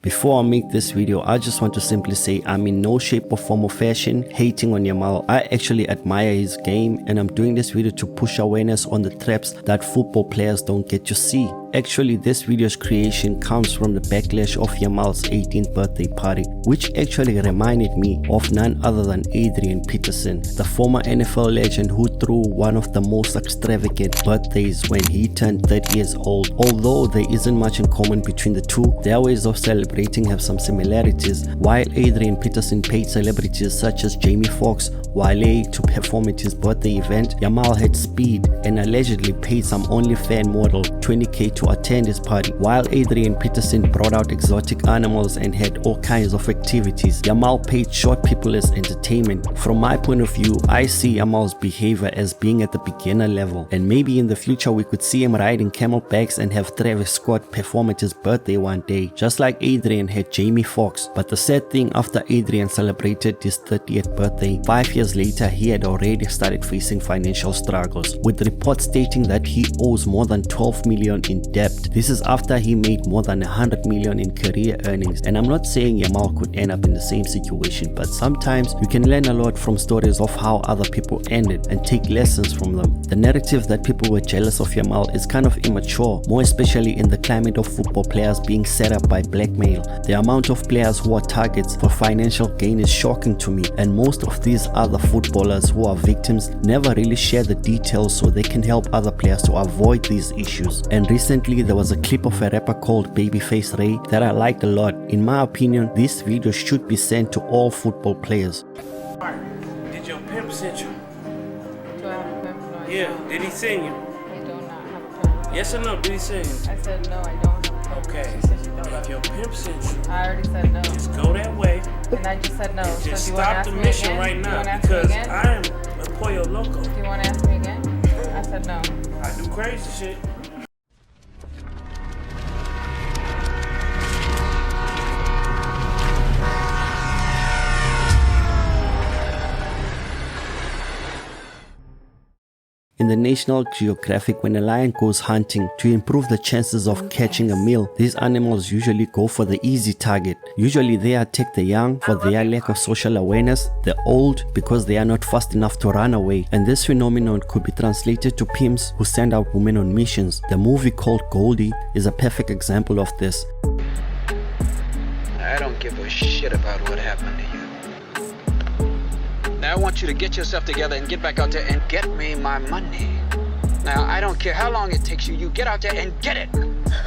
Before I make this video, I just want to simply say I'm in no shape or form or fashion hating on Yamal. I actually admire his game, and I'm doing this video to push awareness on the traps that football players don't get to see. Actually, this video's creation comes from the backlash of Yamal's 18th birthday party, which actually reminded me of none other than Adrian Peterson, the former NFL legend who threw one of the most extravagant birthdays when he turned 30 years old. Although there isn't much in common between the two, their ways of celebrating have some similarities. While Adrian Peterson paid celebrities such as Jamie Foxx, Wale to perform at his birthday event, Yamal had Speed and allegedly paid some OnlyFans model $20k to attend his party. While Adrian Peterson brought out exotic animals and had all kinds of activities, Yamal paid short people as entertainment. From my point of view, I see Yamal's behavior as being at the beginner level, and maybe in the future we could see him riding camelbacks and have Travis Scott perform at his birthday one day, just like Adrian had Jamie Foxx. But the sad thing, after Adrian celebrated his 30th birthday, 5 years later he had already started facing financial struggles, with reports stating that he owes more than 12 million in debt. This is after he made more than 100 million in career earnings. And I'm not saying Yamal could end up in the same situation, but sometimes you can learn a lot from stories of how other people ended and take lessons from them. The narrative that people were jealous of Yamal is kind of immature, more especially in the climate of football players being set up by blackmail. The amount of players who are targets for financial gain is shocking to me, and most of these other footballers who are victims never really share the details so they can help other players to avoid these issues. And recently there was a clip of a rapper called Babyface Ray that I liked a lot. In my opinion, this video should be sent to all football players. Did your pimp send you? Do I have a pimp? No, I Yeah, don't. did he send you? I do not have a pimp. Yes or no, did he send you? I said no, I don't have a pimp. Okay, She said she don't if have your pimp sent you, I already said no. just go that way. And I just said no. And just So do you want to stop ask the me mission again? right Do you want to now, ask me because again? I am a pollo loco. Do you want to ask me again? I said no. I do crazy shit. In the National Geographic, when a lion goes hunting to improve the chances of catching a meal, these animals usually go for the easy target. Usually they attack the young for their lack of social awareness, the old because they are not fast enough to run away, and this phenomenon could be translated to pimps who send out women on missions. The movie called Goldie is a perfect example of this. I don't give a shit about what happened to you. Now I want you to get yourself together and get back out there and get me my money. Now I don't care how long it takes you, you get out there and get it.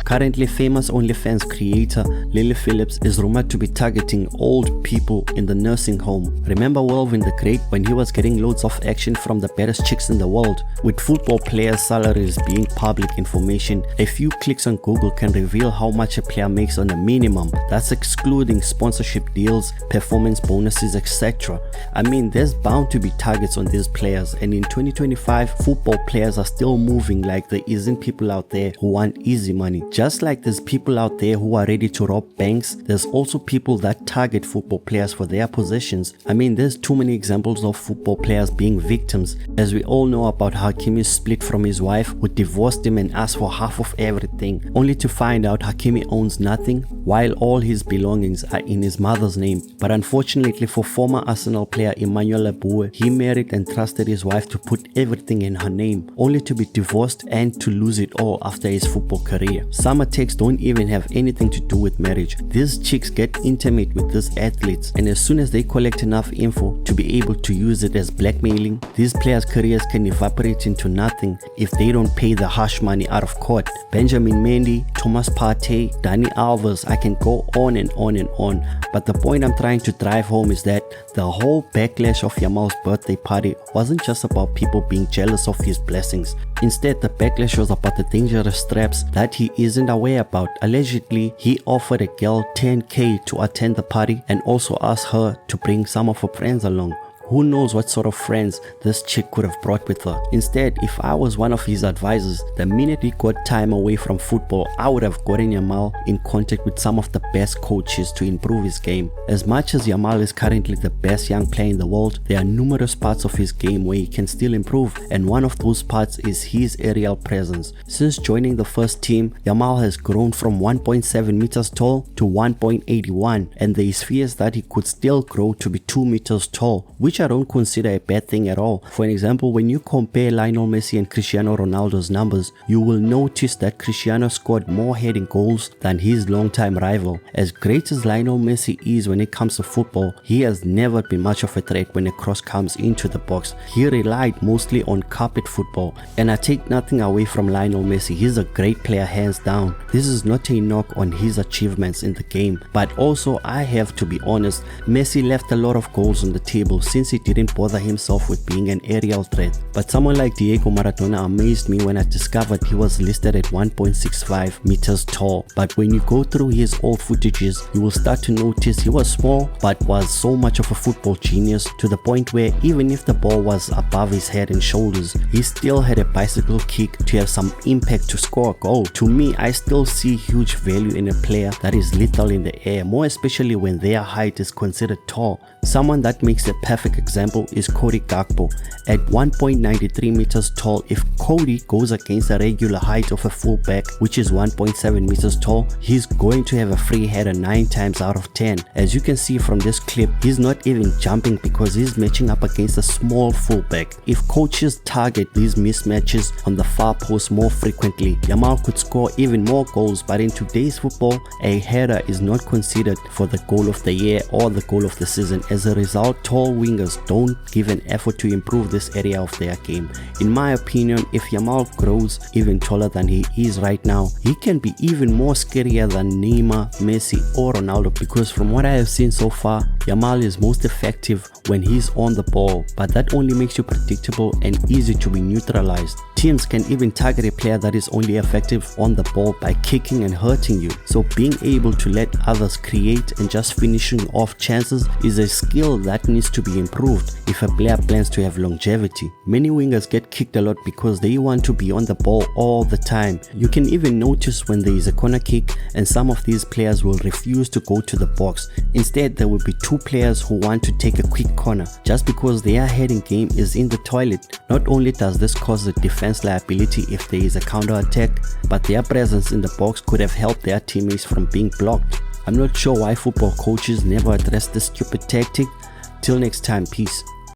Currently, famous OnlyFans creator Lily Phillips is rumored to be targeting old people in the nursing home. Remember Welvin the Great when he was getting loads of action from the baddest chicks in the world? With football players' salaries being public information, a few clicks on Google can reveal how much a player makes on a minimum. That's excluding sponsorship deals, performance bonuses, etc. I mean, there's bound to be targets on these players, and in 2025, football players are still moving like there isn't people out there who want easy money. Just like there's people out there who are ready to rob banks, there's also people that target football players for their possessions. I mean, there's too many examples of football players being victims. As we all know about Hakimi's split from his wife, who divorced him and asked for half of everything, only to find out Hakimi owns nothing, while all his belongings are in his mother's name. But unfortunately for former Arsenal player Emmanuel Abue, he married and trusted his wife to put everything in her name, only to be divorced and to lose it all after his football career. Some attacks don't even have anything to do with marriage. These chicks get intimate with these athletes, and as soon as they collect enough info to be able to use it as blackmailing, these players' careers can evaporate into nothing if they don't pay the hush money out of court. Benjamin Mendy, Thomas Partey, Dani Alves, I can go on and on and on. But the point I'm trying to drive home is that the whole backlash of Yamal's birthday party wasn't just about people being jealous of his blessings. Instead, the backlash was about the dangerous traps that he isn't aware about. Allegedly, he offered a girl 10k to attend the party and also asked her to bring some of her friends along. Who knows what sort of friends this chick could have brought with her. Instead, if I was one of his advisors, the minute he got time away from football, I would have gotten Yamal in contact with some of the best coaches to improve his game. As much as Yamal is currently the best young player in the world, there are numerous parts of his game where he can still improve, and one of those parts is his aerial presence. Since joining the first team, Yamal has grown from 1.7 meters tall to 1.81, and there is fears that he could still grow to be 2 meters tall, which I don't consider a bad thing at all. For example, when you compare Lionel Messi and Cristiano Ronaldo's numbers, you will notice that Cristiano scored more heading goals than his longtime rival. As great as Lionel Messi is when it comes to football, he has never been much of a threat when a cross comes into the box. He relied mostly on carpet football, and I take nothing away from Lionel Messi. He's a great player hands down. This is not a knock on his achievements in the game, but also I have to be honest, Messi left a lot of goals on the table since he didn't bother himself with being an aerial threat. But someone like Diego Maradona amazed me when I discovered he was listed at 1.65 meters tall. But when you go through his old footages, you will start to notice he was small but was so much of a football genius, to the point where even if the ball was above his head and shoulders, he still had a bicycle kick to have some impact to score a goal. To me, I still see huge value in a player that is lethal in the air, more especially when their height is considered tall. Someone that makes a perfect example is Cody Gakpo. At 1.93 meters tall, if Cody goes against the regular height of a fullback, which is 1.7 meters tall, he's going to have a free header 9 times out of 10. As you can see from this clip, he's not even jumping because he's matching up against a small fullback. If coaches target these mismatches on the far post more frequently, Yamal could score even more goals, but in today's football, a header is not considered for the goal of the year or the goal of the season. As a result, tall wingers don't give an effort to improve this area of their game. In my opinion, if Yamal grows even taller than he is right now, he can be even more scarier than Neymar, Messi or Ronaldo, because from what I have seen so far, Yamal is most effective when he's on the ball, but that only makes you predictable and easy to be neutralized. Teams can even target a player that is only effective on the ball by kicking and hurting you. So being able to let others create and just finishing off chances is a skill that needs to be improved if a player plans to have longevity. Many wingers get kicked a lot because they want to be on the ball all the time. You can even notice when there is a corner kick and some of these players will refuse to go to the box. Instead, there will be 2 players who want to take a quick corner just because their heading game is in the toilet. Not only does this cause a defense liability if there is a counter attack, but their presence in the box could have helped their teammates from being blocked. I'm not sure why football coaches never address this stupid tactic. Till next time, peace.